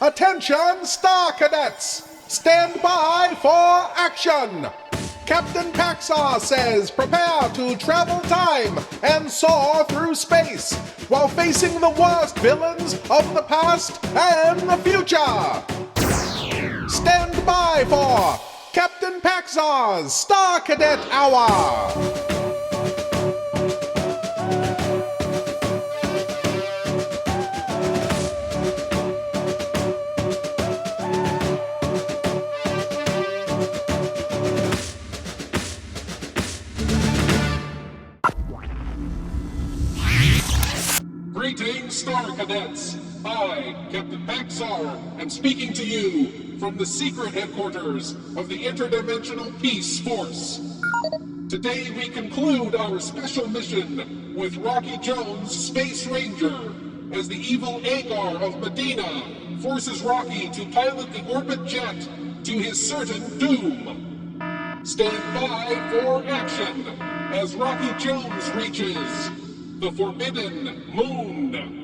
Attention, Star Cadets! Stand by for action! Captain Paxar says prepare to travel time and soar through space while facing the worst villains of the past and the future. Stand by for Captain Paxar's Star Cadet Hour! Greetings, Star Cadets! I, Captain Paxar, am speaking to you from the secret headquarters of the Interdimensional Peace Force. Today we conclude our special mission with Rocky Jones, Space Ranger, as the evil Agar of Medina forces Rocky to pilot the orbit jet to his certain doom. Stand by for action as Rocky Jones reaches the Forbidden Moon.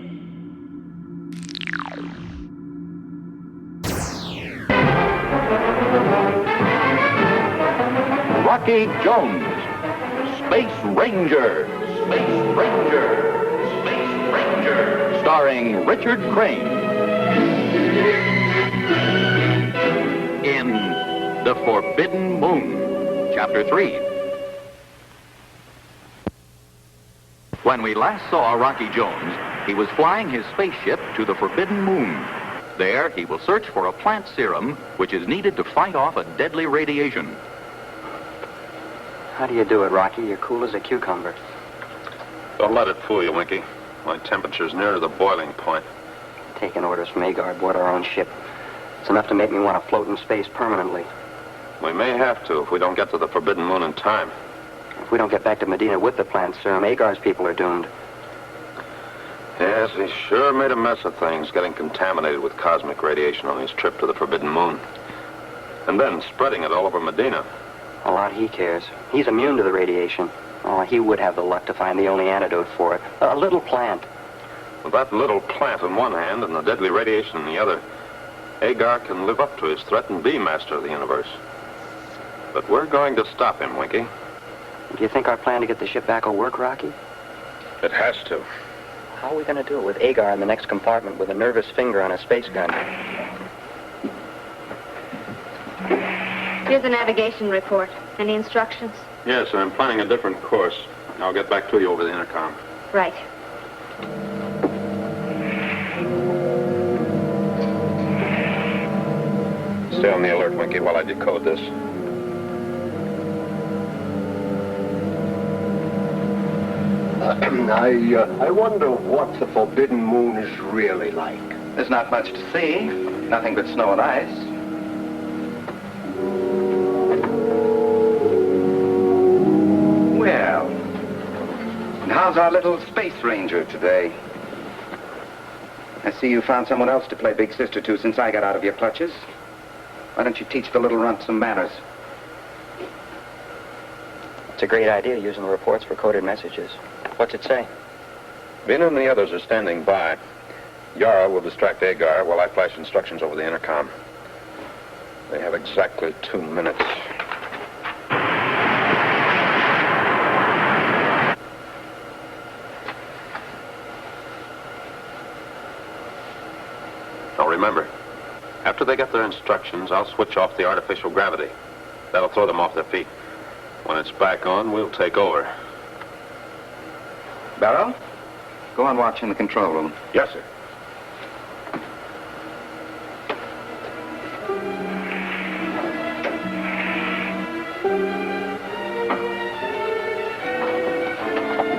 Rocky Jones, Space Ranger, Space Ranger, Space Ranger, starring Richard Crane. In The Forbidden Moon, Chapter 3. When we last saw Rocky Jones, he was flying his spaceship to the Forbidden Moon. There, he will search for a plant serum which is needed to fight off a deadly radiation. How do you do it, Rocky? You're cool as a cucumber. Don't let it fool you, Winky. My temperature's near to the boiling point. Taking orders from Agar aboard our own ship. It's enough to make me want to float in space permanently. We may have to if we don't get to the Forbidden Moon in time. If we don't get back to Medina with the plant serum, Agar's people are doomed. Yes, he sure made a mess of things, getting contaminated with cosmic radiation on his trip to the Forbidden Moon. And then spreading it all over Medina. A lot he cares. He's immune to the radiation. Oh, he would have the luck to find the only antidote for it. A little plant. With that little plant in one hand and the deadly radiation in the other, Agar can live up to his threat and be master of the universe. But we're going to stop him, Winky. Do you think our plan to get the ship back will work, Rocky? It has to. How are we going to do it with Agar in the next compartment with a nervous finger on a space gun? Here's the navigation report. Any instructions? Yes, I'm planning a different course. I'll get back to you over the intercom. Right. Stay on the alert, Winky, while I decode this. I wonder what the Forbidden Moon is really like. There's not much to see. Nothing but snow and ice. Well, and how's our little Space Ranger today? I see you found someone else to play big sister to since I got out of your clutches. Why don't you teach the little runt some manners? It's a great idea using the reports for coded messages. What's it say? Vina and the others are standing by. Yara will distract Agar while I flash instructions over the intercom. They have exactly 2 minutes. Now remember, after they get their instructions, I'll switch off the artificial gravity. That'll throw them off their feet. When it's back on, we'll take over. Barrow, go on watch in the control room. Yes, sir.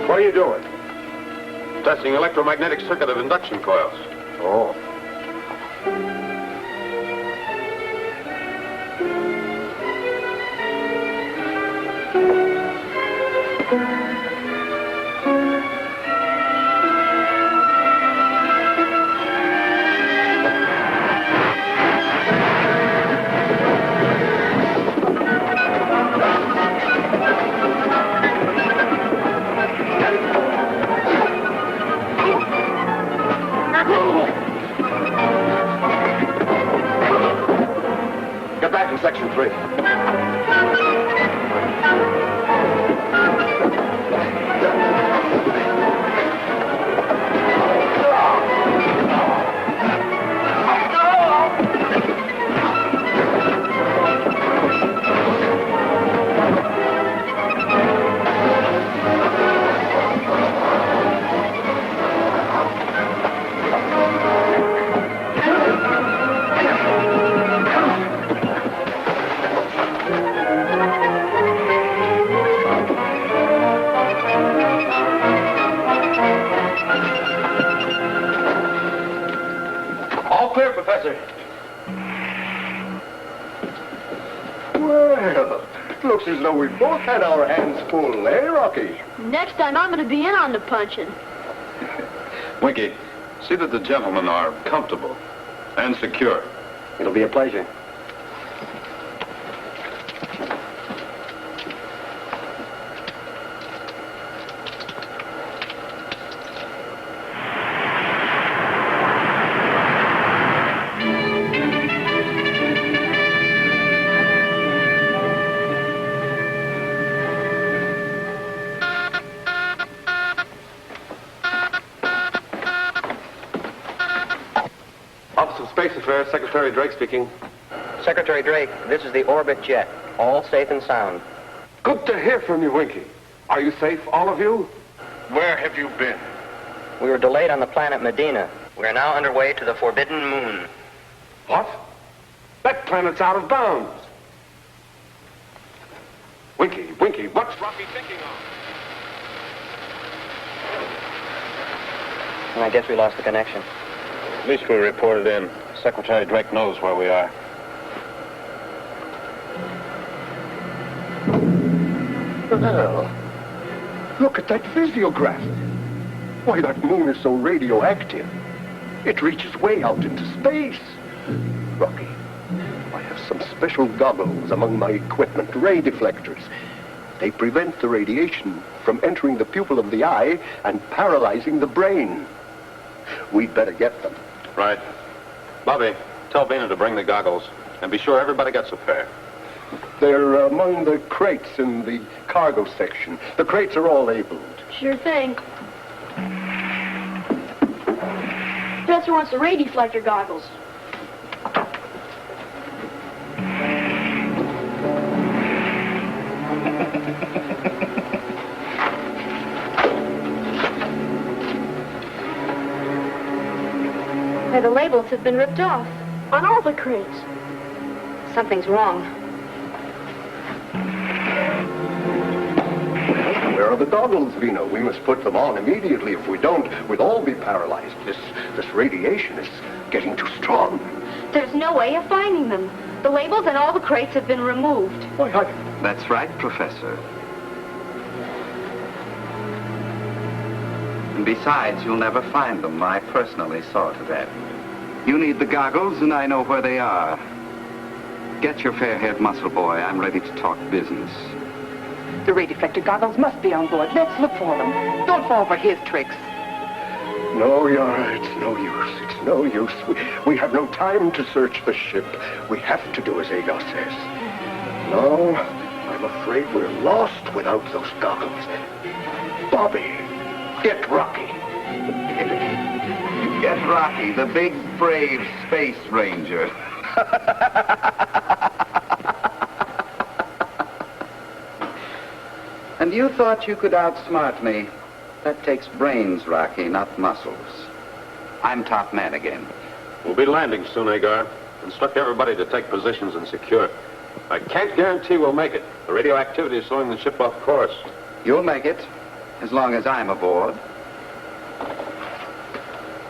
What are you doing? Testing electromagnetic circuit of induction coils. Oh. 3. All clear, Professor. Well, looks as though we both had our hands full, eh, Rocky? Next time I'm going to be in on the punching. Winky, see that the gentlemen are comfortable and secure. It'll be a pleasure. Office of Space Affairs, Secretary Drake speaking. Secretary Drake, this is the orbit jet. All safe and sound. Good to hear from you, Winky. Are you safe, all of you? Where have you been? We were delayed on the planet Medina. We are now underway to the Forbidden Moon. What? That planet's out of bounds. Winky, what's Rocky thinking of? I guess we lost the connection. At least we reported in. Secretary Drake knows where we are. Well, look at that physiograph. Why, that moon is so radioactive. It reaches way out into space. Rocky, I have some special goggles among my equipment, ray deflectors. They prevent the radiation from entering the pupil of the eye and paralyzing the brain. We'd better get them. Right. Bobby, tell Vina to bring the goggles. And be sure everybody gets a pair. They're among the crates in the cargo section. The crates are all labeled. Sure thing. Professor wants the ray deflector goggles. The labels have been ripped off on all the crates. Something's wrong. Where are the goggles, Vina? We must put them on immediately. If we don't, we'll all be paralyzed. This radiation is getting too strong. There's no way of finding them. The labels and all the crates have been removed. Why, That's right, Professor. And besides, you'll never find them. I personally saw to that. You need the goggles, and I know where they are. Get your fair-haired muscle boy. I'm ready to talk business. The ray deflector goggles must be on board. Let's look for them. Don't fall for his tricks. No, Yara, it's no use. It's no use. We have no time to search the ship. We have to do as Agar says. No, I'm afraid we're lost without those goggles. Bobby, get Rocky. Get Rocky, the big, brave space ranger. And you thought you could outsmart me. That takes brains, Rocky, not muscles. I'm top man again. We'll be landing soon, Agar. Instruct everybody to take positions and secure. I can't guarantee we'll make it. The radioactivity is throwing the ship off course. You'll make it, as long as I'm aboard.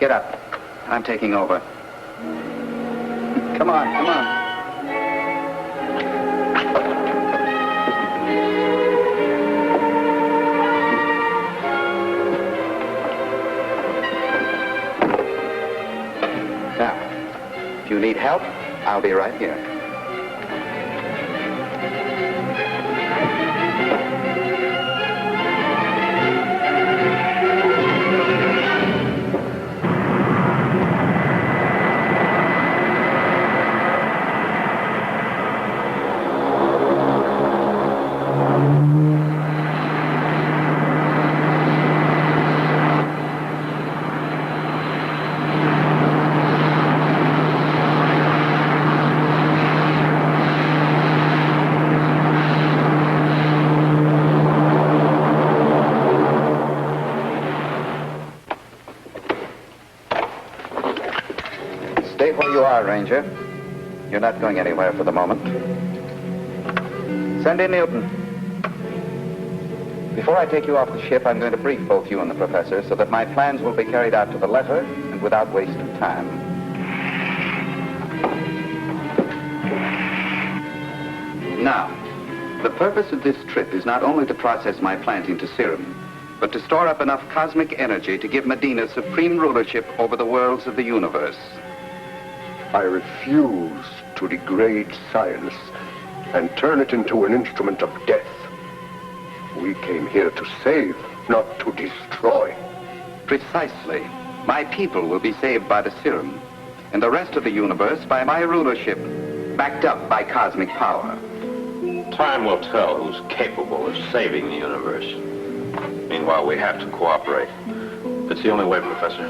Get up. I'm taking over. Come on, come on. Now, if you need help, I'll be right here. Stay where you are, Ranger. You're not going anywhere for the moment. Send in Newton. Before I take you off the ship, I'm going to brief both you and the professor so that my plans will be carried out to the letter and without waste of time. Now, the purpose of this trip is not only to process my plant into serum, but to store up enough cosmic energy to give Medina supreme rulership over the worlds of the universe. I refuse to degrade science and turn it into an instrument of death. We came here to save, not to destroy. Precisely. My people will be saved by the serum, and the rest of the universe by my rulership, backed up by cosmic power. Time will tell who's capable of saving the universe. Meanwhile, we have to cooperate. It's the only way, Professor.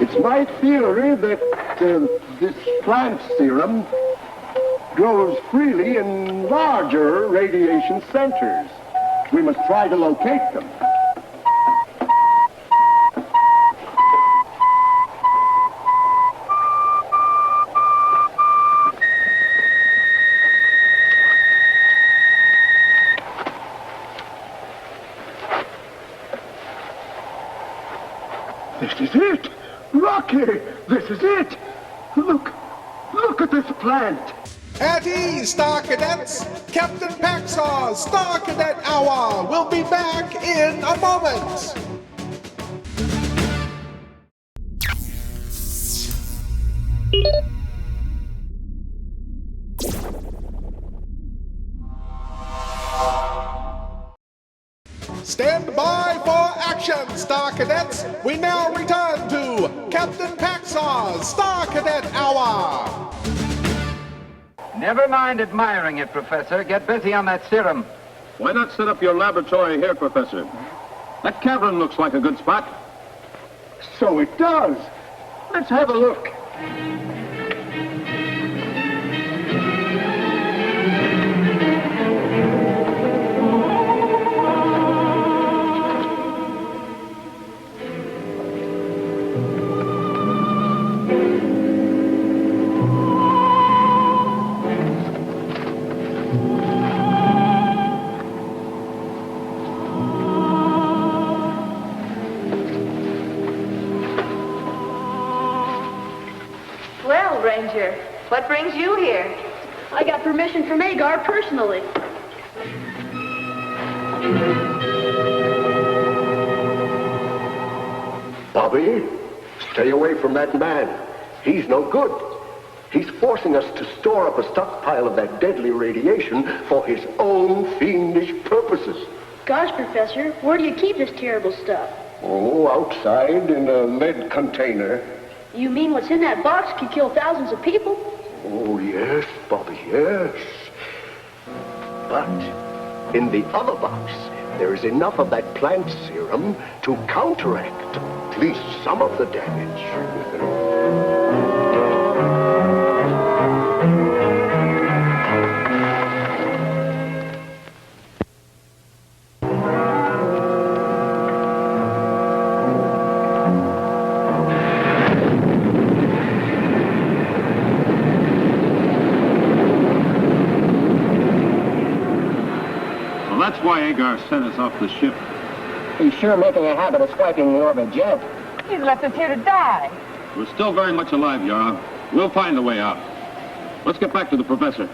It's my theory that this plant serum grows freely in larger radiation centers. We must try to locate them. This is it! Rocky! This is it! Look at this plant! At ease, Star Cadets! Captain Paxar's Star Cadet Hour will be back in a moment! Stand by for action, Star Cadets! We now return to Captain Paxar's Star Cadet Hour! Never mind admiring it, Professor. Get busy on that serum. Why not set up your laboratory here, Professor? That cavern looks like a good spot. So it does. Let's have a look. Well, Ranger, what brings you here? I got permission from Agar personally. Bobby, stay away from that man. He's no good. He's forcing us to store up a stockpile of that deadly radiation for his own fiendish purposes. Gosh, Professor, where do you keep this terrible stuff? Oh, outside in a lead container. You mean what's in that box could kill thousands of people? Oh, yes, Bobby, yes. But in the other box, there is enough of that plant serum to counteract at least some of the damage. That's why Agar sent us off the ship. He's sure making a habit of swiping the orbit jet. He's left us here to die. We're still very much alive, Yara. We'll find a way out. Let's get back to the professor.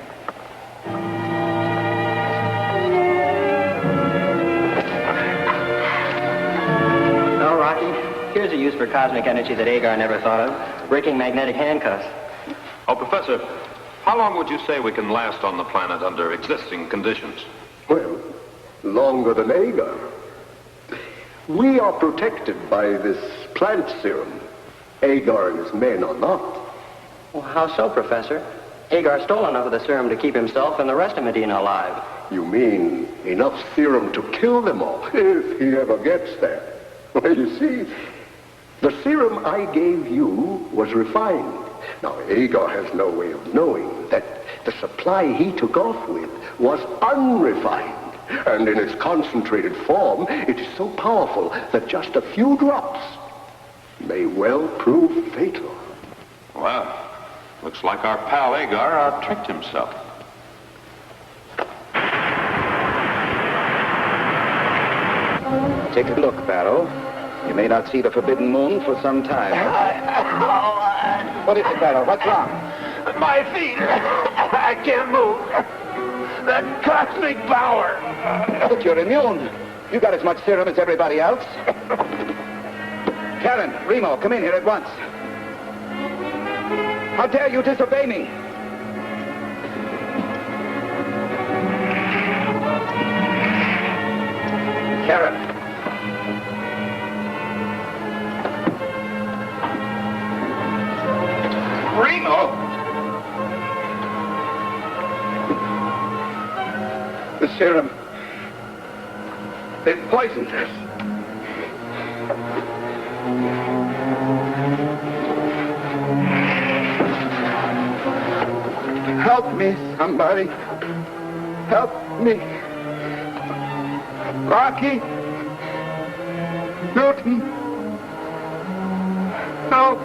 Oh, Rocky, here's a use for cosmic energy that Agar never thought of. Breaking magnetic handcuffs. Oh, Professor, how long would you say we can last on the planet under existing conditions? Well, longer than Agar. We are protected by this plant serum. Agar and his men are not. Well, how so, Professor? Agar stole enough of the serum to keep himself and the rest of Medina alive. You mean enough serum to kill them all, if he ever gets there? Well, you see, the serum I gave you was refined. Now, Agar has no way of knowing that the supply he took off with was unrefined. And in its concentrated form, it is so powerful that just a few drops may well prove fatal. Well, looks like our pal Agar out-tricked himself. Take a look, Barrow. You may not see the forbidden moon for some time. What is it, Barrow? What's wrong? My feet. I can't move. That cosmic power. Look, you're immune. You got as much serum as everybody else. Karen, Remo, come in here at once. How dare you disobey me? Karen. Remo! The serum. It poisoned us. Help me, somebody. Help me. Rocky. Newton. Help.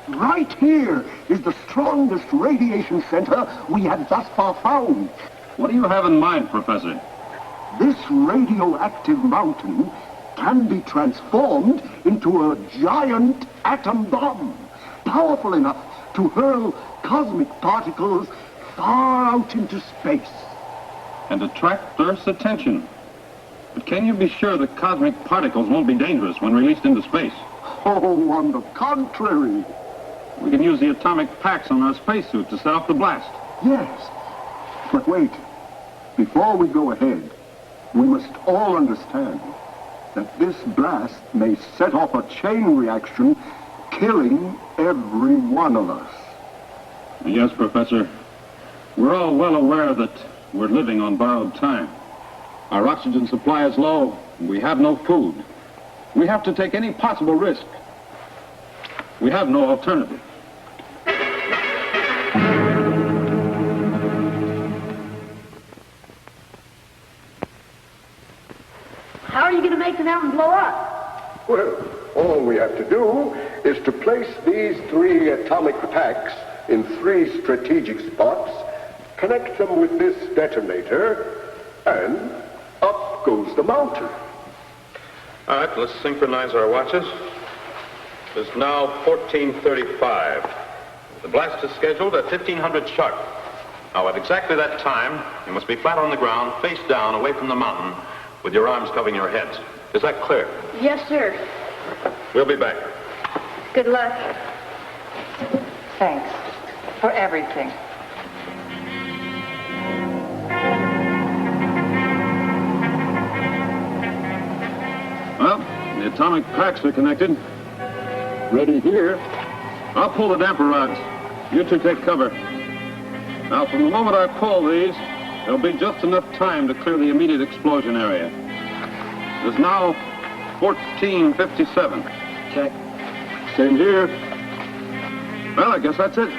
Right here is the strongest radiation center we have thus far found. What do you have in mind, Professor? This radioactive mountain can be transformed into a giant atom bomb, powerful enough to hurl cosmic particles far out into space. And attract Earth's attention. But can you be sure that cosmic particles won't be dangerous when released into space? Oh, on the contrary. We can use the atomic packs on our spacesuit to set off the blast. Yes. But wait. Before we go ahead, we must all understand that this blast may set off a chain reaction, killing every one of us. Yes, Professor. We're all well aware that we're living on borrowed time. Our oxygen supply is low, and we have no food. We have to take any possible risk. We have no alternative. How are you going to make the mountain blow up? Well, all we have to do is to place these 3 atomic packs in 3 strategic spots, connect them with this detonator, and up goes the mountain. All right, let's synchronize our watches. It's now 14:35. The blast is scheduled at 1500 sharp. Now, at exactly that time, you must be flat on the ground, face down, away from the mountain, with your arms covering your heads. Is that clear? Yes, sir. We'll be back. Good luck. Thanks for everything. Well, the atomic packs are connected. Ready here. I'll pull the damper rods. You two take cover. Now, from the moment I pull these, there'll be just enough time to clear the immediate explosion area. It's now 14:57. Check. Same here. Well, I guess that's it.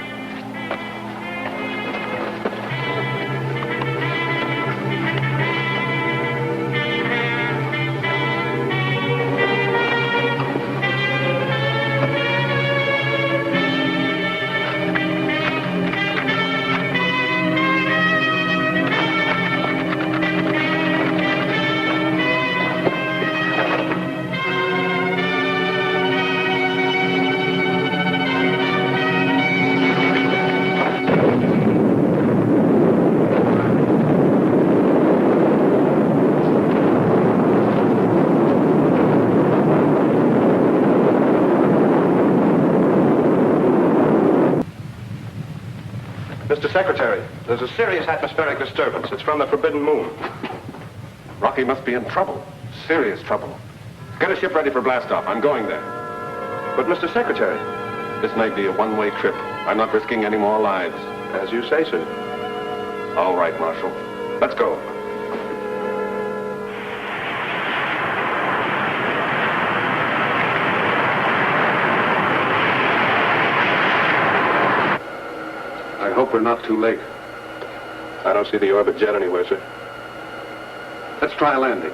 Mr. Secretary, there's a serious atmospheric disturbance. It's from the Forbidden Moon. Rocky must be in trouble. Serious trouble. Get a ship ready for blastoff. I'm going there. But, Mr. Secretary... This may be a one-way trip. I'm not risking any more lives. As you say, sir. All right, Marshal. Let's go. I hope we're not too late. I don't see the orbit jet anywhere, sir. Let's try landing.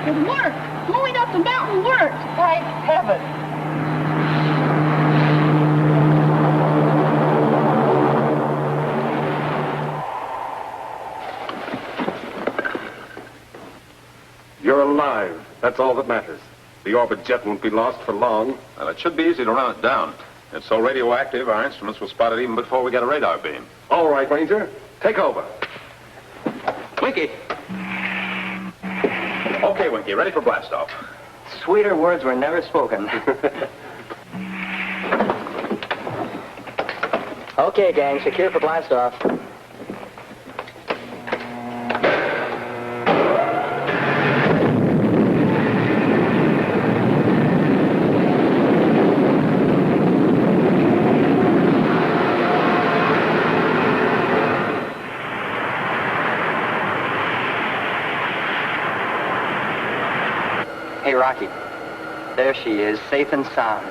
It worked! Going up the mountain worked! Thank heaven. You're alive. That's all that matters. The orbit jet won't be lost for long. Well, it should be easy to run it down. It's so radioactive, our instruments will spot it even before we get a radar beam. All right, Ranger. Take over. Winky. Okay, Winky, ready for blastoff. Sweeter words were never spoken. Okay, gang, secure for blastoff. Hey, Rocky. There she is, safe and sound.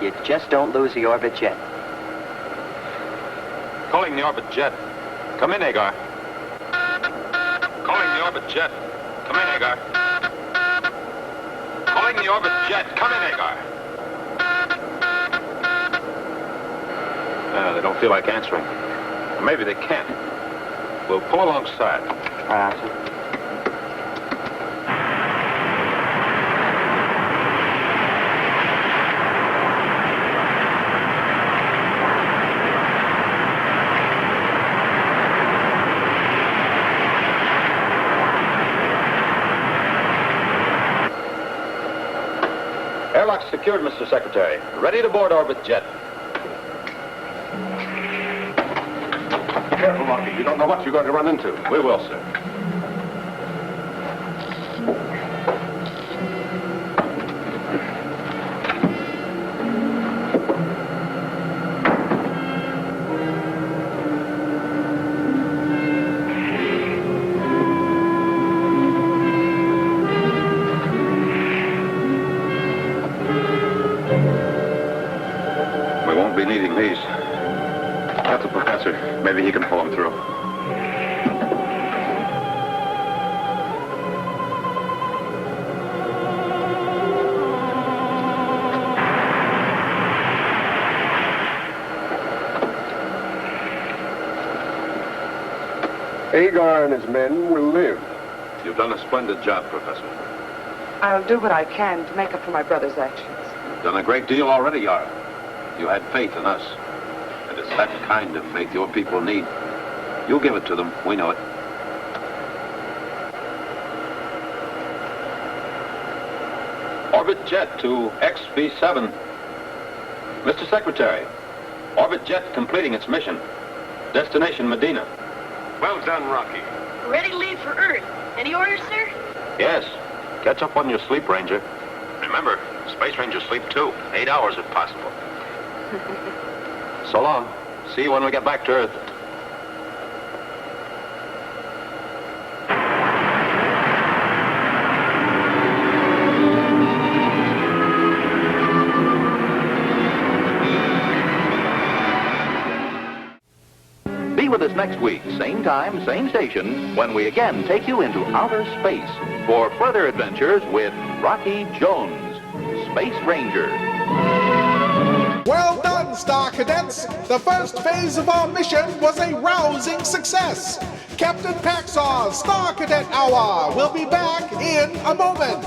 You just don't lose the orbit jet. Calling the orbit jet. Come in, Agar. Calling the orbit jet. Come in, Agar. Calling the orbit jet. Come in, Agar. They don't feel like answering. Or maybe they can't. We'll pull alongside. Roger. Airlock secured, Mr. Secretary. Ready to board orbit jet. Careful, Rocky. You don't know what you're going to run into. We will, sir. We won't be needing these. That's the professor. Maybe he can pull them through. Agar and his men will live. You've done a splendid job, Professor. I'll do what I can to make up for my brother's actions. You've done a great deal already, Yara. You had faith in us. And it's that kind of faith your people need. You'll give it to them. We know it. Orbit jet to XV7. Mr. Secretary, orbit jet completing its mission. Destination Medina. Well done, Rocky. Ready to leave for Earth. Any orders, sir? Yes. Catch up on your sleep, Ranger. Remember, Space Rangers sleep too. 8 hours if possible. So long. See you when we get back to Earth. Be with us next week, same time, same station, when we again take you into outer space for further adventures with Rocky Jones, Space Ranger. Well done, Star Cadets! The first phase of our mission was a rousing success! Captain Paxar's Star Cadet Hour will be back in a moment!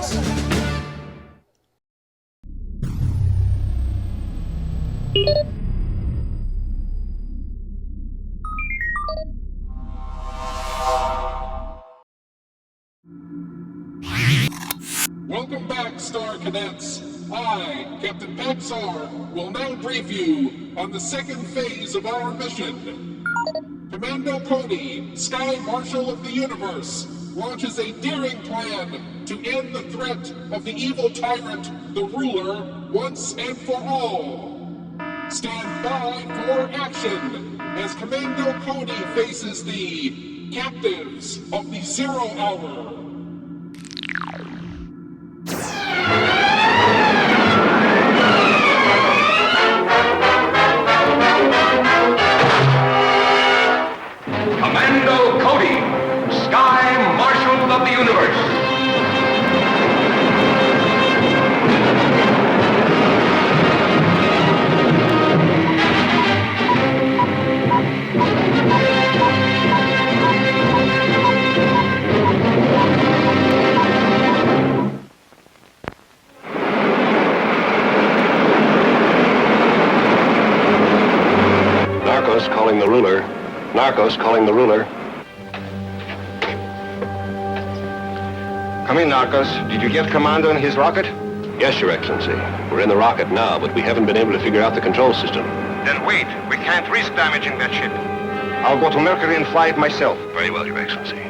Welcome back, correct, Star Cadets. I, Captain Paxar, will now brief you on the second phase of our mission. Commando Cody, Sky Marshal of the Universe, launches a daring plan to end the threat of the evil tyrant, the ruler, once and for all. Stand by for action as Commando Cody faces the captives of the 0 Hour. Commando Cody, Sky Marshal of the Universe. Narcos calling the ruler. Narcos calling the ruler. Come in, Narcos. Did you get Commando and his rocket? Yes, Your Excellency. We're in the rocket now, but we haven't been able to figure out the control system. Then wait. We can't risk damaging that ship. I'll go to Mercury and fly it myself. Very well, Your Excellency.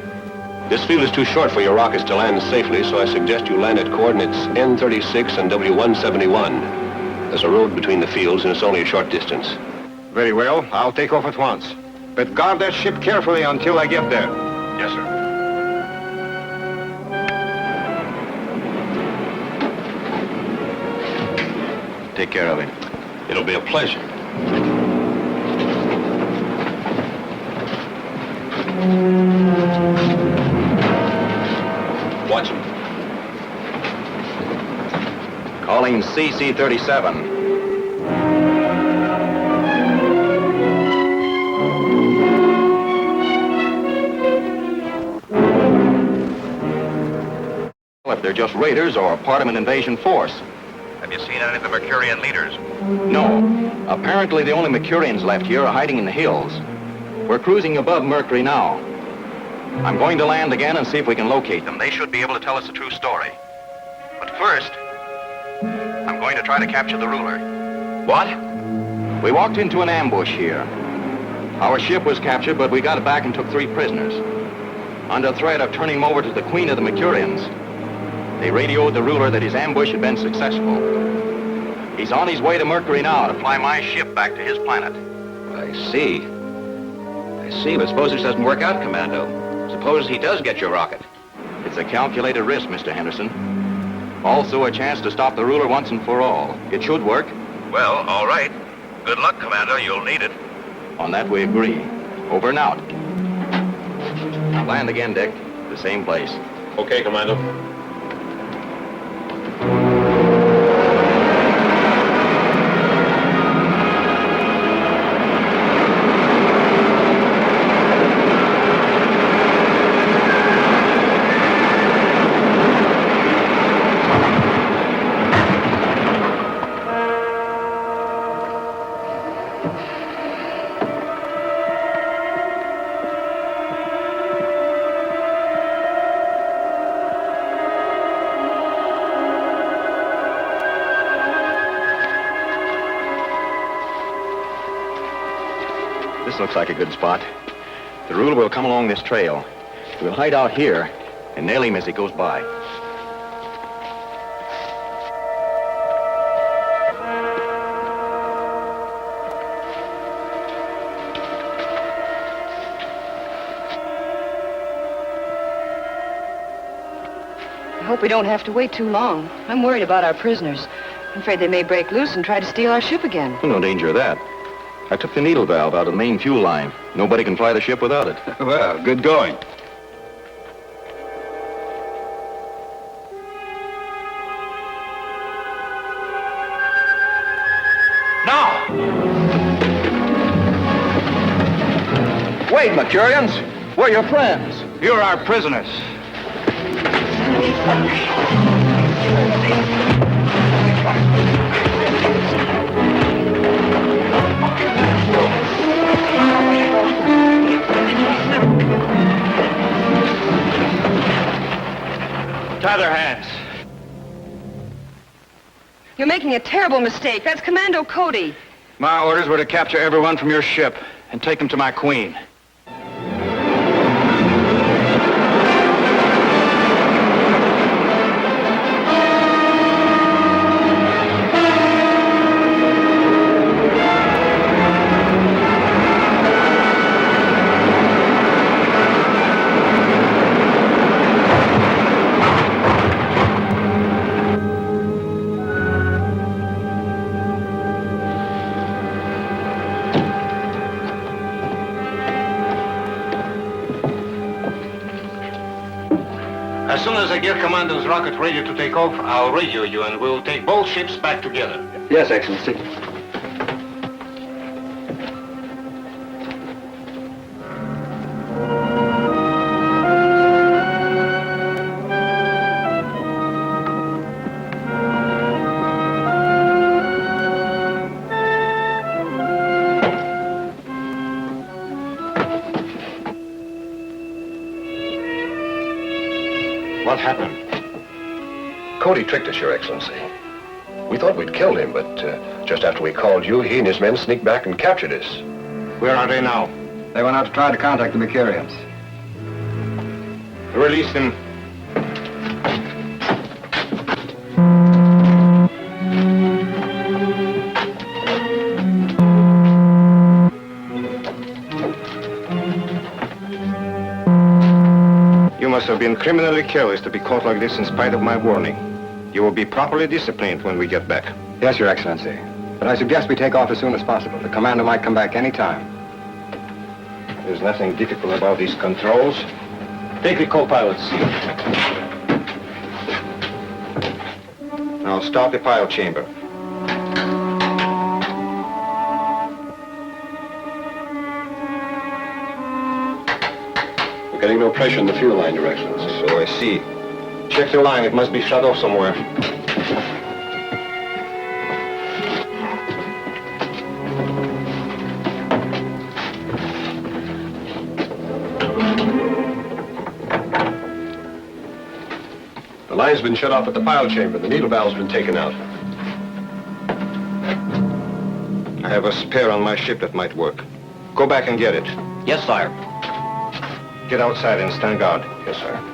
This field is too short for your rockets to land safely, so I suggest you land at coordinates N36 and W171. There's a road between the fields, and it's only a short distance. Very well. I'll take off at once. But guard that ship carefully until I get there. Yes, sir. Take care of him. It'll be a pleasure. Watch him. Calling CC-37. If they're just raiders or part of an invasion force. Have you seen any of the Mercurian leaders? No. Apparently the only Mercurians left here are hiding in the hills. We're cruising above Mercury now. I'm going to land again and see if we can locate them. They should be able to tell us the true story. But first, I'm going to try to capture the ruler. What? We walked into an ambush here. Our ship was captured, but we got it back and took 3 prisoners. Under threat of turning them over to the Queen of the Mercurians, they radioed the ruler that his ambush had been successful. He's on his way to Mercury now to fly my ship back to his planet. I see, but suppose this doesn't work out, Commando. Suppose he does get your rocket. It's a calculated risk, Mr. Henderson. Also a chance to stop the ruler once and for all. It should work. Well, all right. Good luck, Commando. You'll need it. On that we agree. Over and out. Now land again, Dick. The same place. Okay, Commando. This looks like a good spot. The ruler will come along this trail. We'll hide out here and nail him as he goes by. I hope we don't have to wait too long. I'm worried about our prisoners. I'm afraid they may break loose and try to steal our ship again. No danger of that. I took the needle valve out of the main fuel line. Nobody can fly the ship without it. Well, good going. Now! Wait, Mercurians! We're your friends. You're our prisoners. Tie their hands. making a terrible mistake. That's Commando Cody. My orders were to capture everyone from your ship and take them to my queen. As soon as I get Commando's rocket ready to take off, I'll radio you and we'll take both ships back together. Yes, Excellency. What happened? Cody tricked us, Your Excellency. We thought we'd killed him, but just after we called you, he and his men sneaked back and captured us. Where are they now? They went out to try to contact the Mercurians. Release them. You must have been criminally careless to be caught like this in spite of my warning. You will be properly disciplined when we get back. Yes, Your Excellency. But I suggest we take off as soon as possible. The commander might come back any time. There's nothing difficult about these controls. Take the co-pilot's seat. Now start the pilot chamber. We're getting no pressure in the fuel line, Your Excellency. So I see. Check the line. It must be shut off somewhere. The line's been shut off at the pilot chamber. The needle valve's been taken out. I have a spare on my ship that might work. Go back and get it. Yes, sire. Get outside and stand guard. Yes, sir.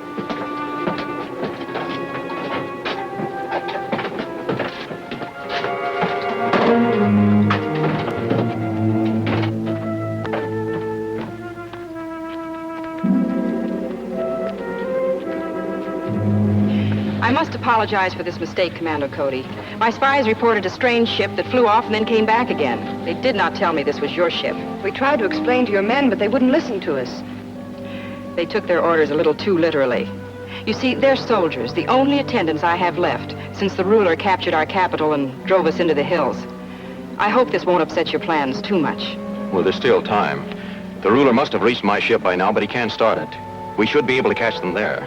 I must apologize for this mistake, Commando Cody. My spies reported a strange ship that flew off and then came back again. They did not tell me this was your ship. We tried to explain to your men, but they wouldn't listen to us. They took their orders a little too literally. You see, they're soldiers, the only attendants I have left, since the ruler captured our capital and drove us into the hills. I hope this won't upset your plans too much. Well, there's still time. The ruler must have reached my ship by now, but he can't start it. We should be able to catch them there.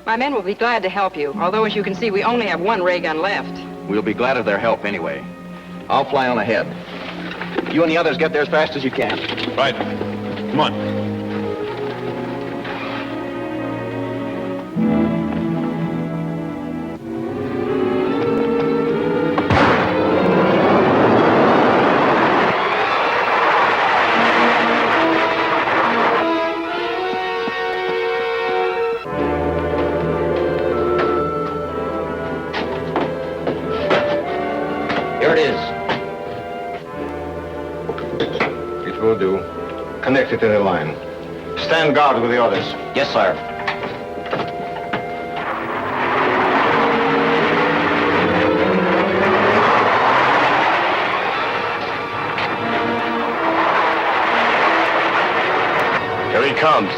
My men will be glad to help you, although, as you can see, we only have one ray gun left. We'll be glad of their help anyway. I'll fly on ahead. You and the others get there as fast as you can. Right. Come on. Will do. Connect it to the line. Stand guard with the others. Yes, sire. Here he comes.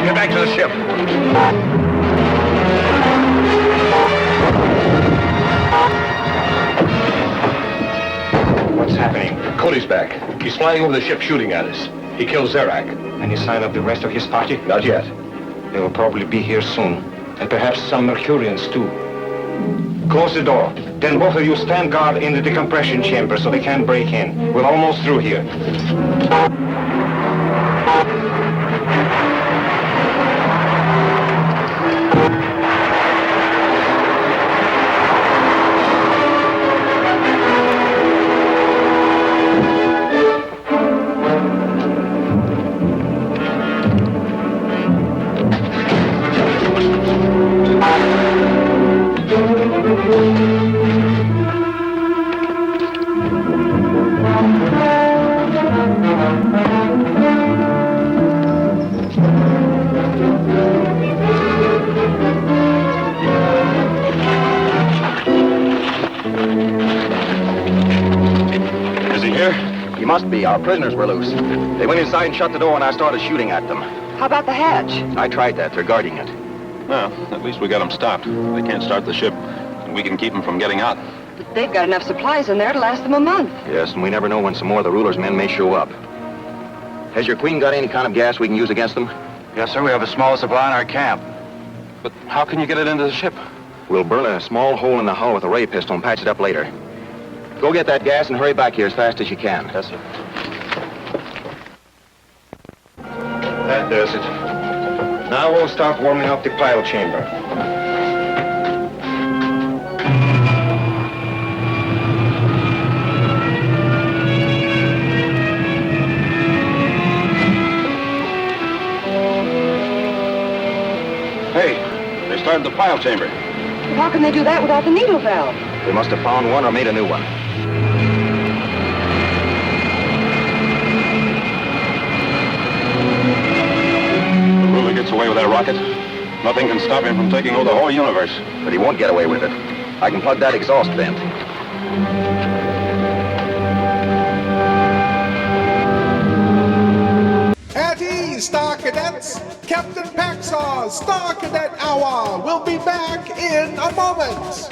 Get back to the ship. What's happening? Cody's back. He's flying over the ship shooting at us. He killed Zerak. Any sign of the rest of his party? Not yet. They will probably be here soon. And perhaps some Mercurians, too. Close the door. Then both of you stand guard in the decompression chamber so they can't break in. We're almost through here. Must be. Our prisoners were loose. They went inside and shut the door, and I started shooting at them. How about the hatch? I tried that. They're guarding it. Well, at least we got them stopped. They can't start the ship, and we can keep them from getting out. But they've got enough supplies in there to last them a month. Yes, and we never know when some more of the ruler's men may show up. Has your queen got any kind of gas we can use against them? Yes, sir. We have a small supply in our camp. But how can you get it into the ship? We'll burn a small hole in the hull with a ray pistol and patch it up later. Go get that gas and hurry back here as fast as you can. Yes, sir. That does it. Now we'll start warming up the pile chamber. Hey, they started the pile chamber. But how can they do that without the needle valve? They must have found one or made a new one. The ruler gets away with that rocket. Nothing can stop him from taking over the whole universe. But he won't get away with it. I can plug that exhaust vent. At ease, Star Cadets! Captain Paxar's Star Cadet Hour will be back in a moment!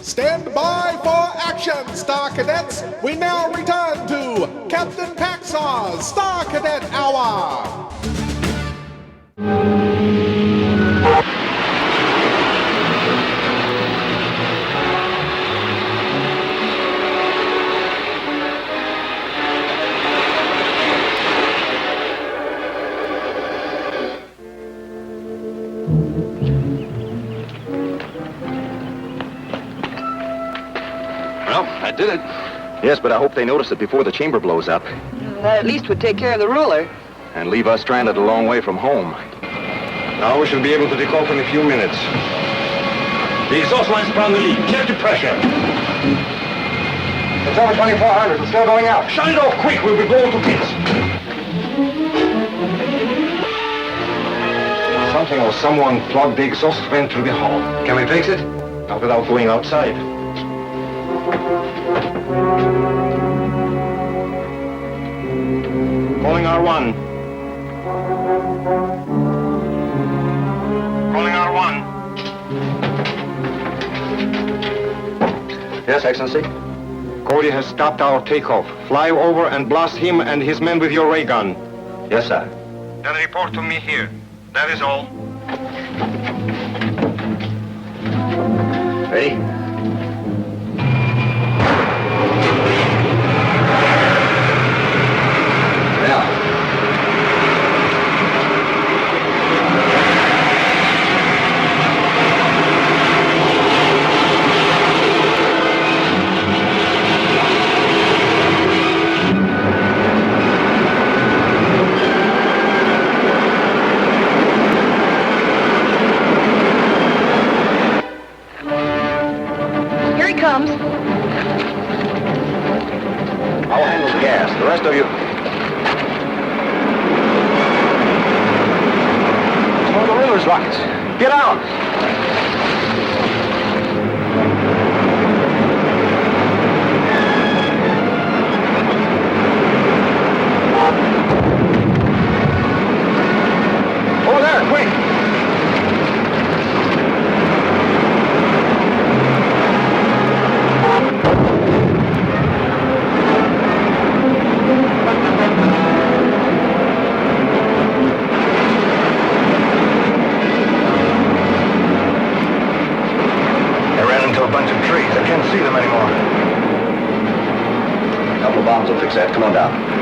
Stand by for action, Star Cadets! We now return to Captain Paxar's Star Cadet Hour! Well, I did it. Yes, but I hope they notice it before the chamber blows up. That at least would take care of the ruler. And leave us stranded a long way from home. Now we should be able to take off in a few minutes. The exhaust line's around the leak. Check the pressure. It's over 2,400. It's still going out. Shut it off quick. We'll be blown to bits. Something or someone plugged the exhaust vent through the hull. Can we fix it? Not without going outside. Calling R1. Calling R1. Yes, Excellency? Cody has stopped our takeoff. Fly over and blast him and his men with your ray gun. Yes, sir. Then report to me here. That is all. Ready? Comes. I'll handle the gas. The rest of you... It's one of the ruler's rockets. Get out! quick! I ran into a bunch of trees. I can't see them anymore. A couple of bombs will fix that. Come on down.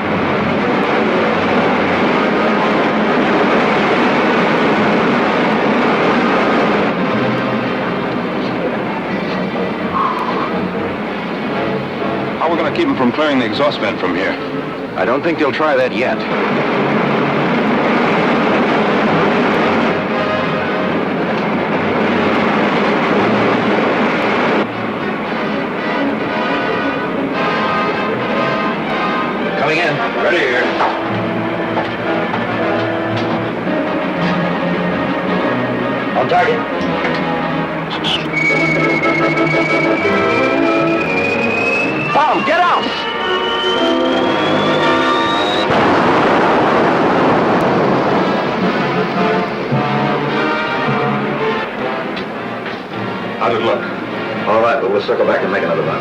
How are we going to keep them from clearing the exhaust vent from here? I don't think they'll try that yet. Coming in. Ready here. On target. Tom, get out! How'd it look? All right, but we'll circle back and make another run.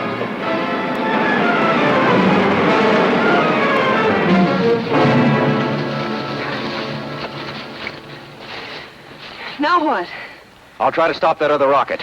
Now what? I'll try to stop that other rocket.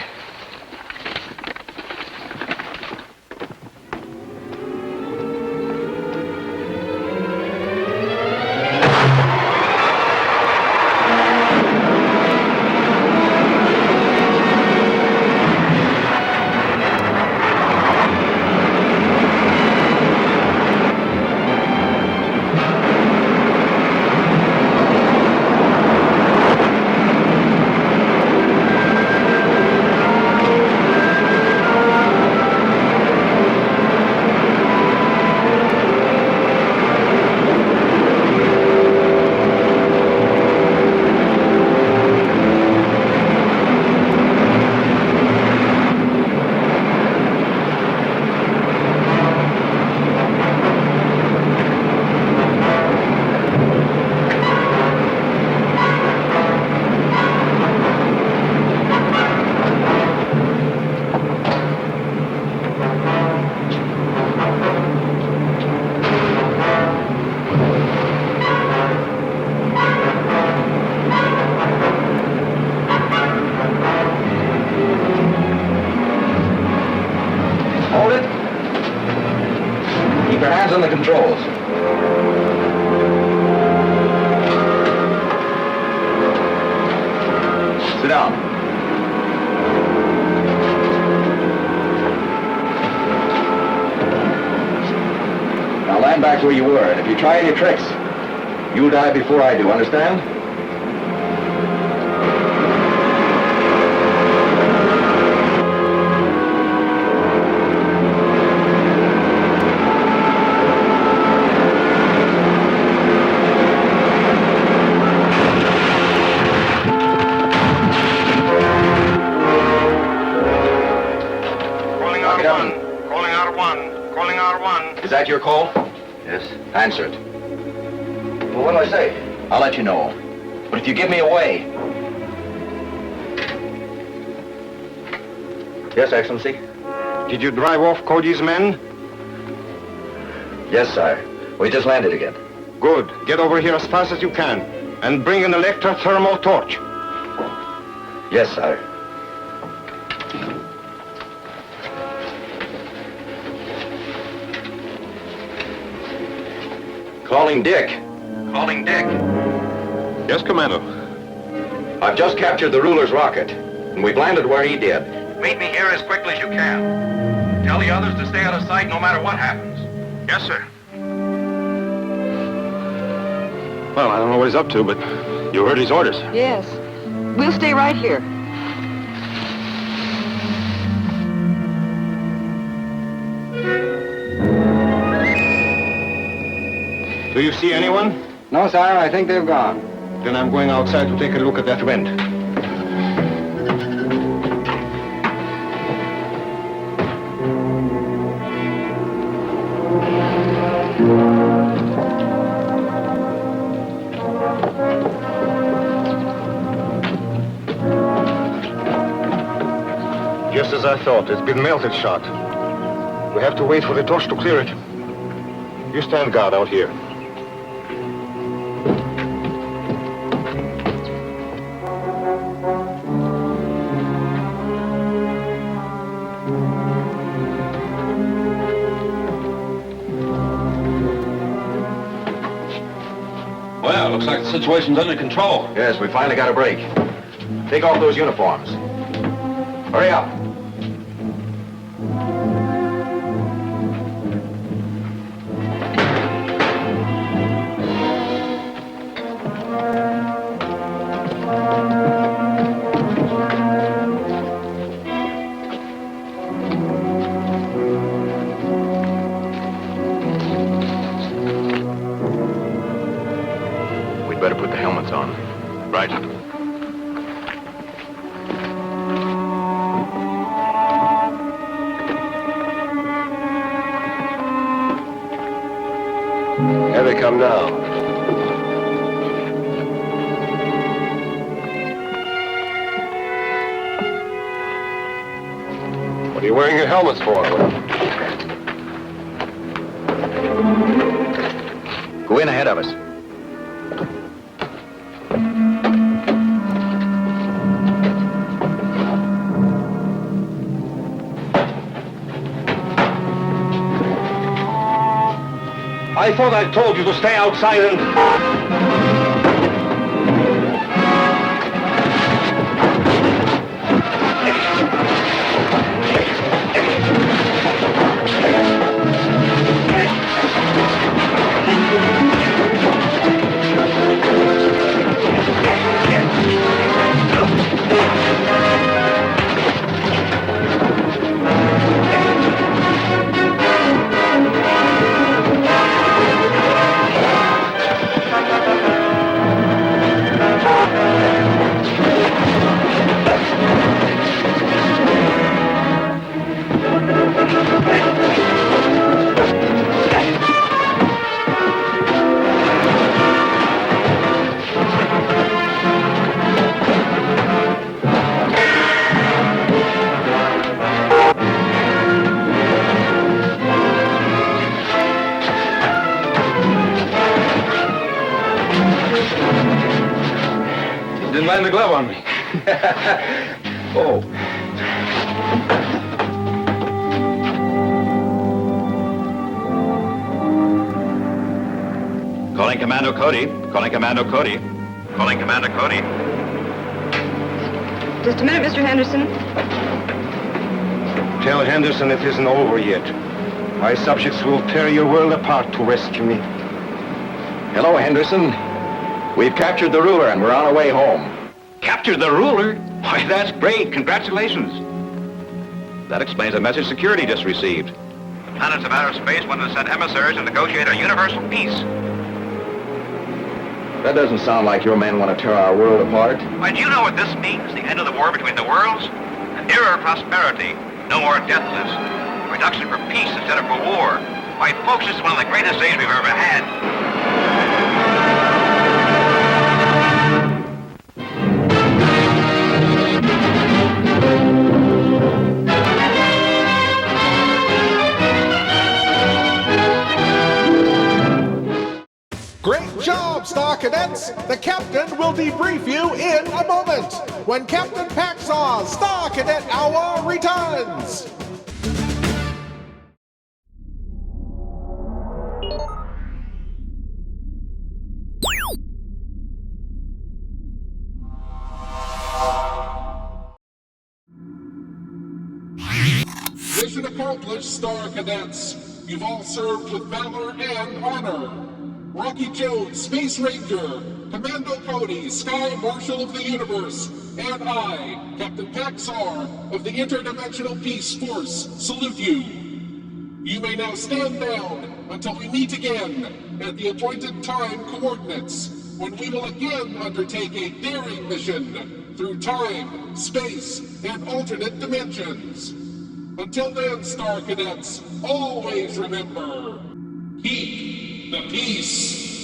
Hold it. Keep your hands on the controls. Sit down. Now land back where you were, and if you try any tricks, you'll die before I do, understand? Is that your call? Yes. Answer it. Well, what do I say? I'll let you know. But if you give me away... Yes, Excellency. Did you drive off Cody's men? Yes, sire. We just landed again. Good. Get over here as fast as you can. And bring an electrothermal torch. Yes, sire. Calling Dick. Calling Dick. Yes, Commando. I've just captured the ruler's rocket, and we've landed where he did. Meet me here as quickly as you can. Tell the others to stay out of sight no matter what happens. Yes, sir. Well, I don't know what he's up to, but you heard his orders. Yes. We'll stay right here. Do you see anyone? No, sire, I think they've gone. Then I'm going outside to take a look at that vent. Just as I thought. It's been melted shot. We have to wait for the torch to clear it. You stand guard out here. Well, looks like the situation's under control. Yes, we finally got a break. Take off those uniforms. Hurry up. We'd better put the helmets on. Right. Here they come now. What are you wearing your helmets for? Go in ahead of us. I thought I told you to stay outside and... Didn't land the glove on me. Oh. Calling Commando Cody. Calling Commando Cody. Calling Commando Cody. Just a minute, Mr. Henderson. Tell Henderson it isn't over yet. My subjects will tear your world apart to rescue me. Hello, Henderson. We've captured the ruler and we're on our way home. Captured the ruler? Why, that's great. Congratulations. That explains a message security just received. Planets of outer space want to send emissaries and negotiate a universal peace. That doesn't sound like your men want to tear our world apart. Why, do you know what this means? The end of the war between the worlds? An era of prosperity. No more deathless. A reduction for peace instead of for war. Why, folks, this is one of the greatest days we've ever had. Great job, Star Cadets! The captain will debrief you in a moment when Captain Paxar's Star Cadet Hour returns! Mission accomplished, Star Cadets. You've all served with valor and honor. Rocky Jones, Space Ranger, Commando Cody, Sky Marshal of the Universe, and I, Captain Paxar of the Interdimensional Peace Force, salute you. You may now stand down until we meet again at the appointed time coordinates, when we will again undertake a daring mission through time, space, and alternate dimensions. Until then, Star Cadets, always remember, keep the peace.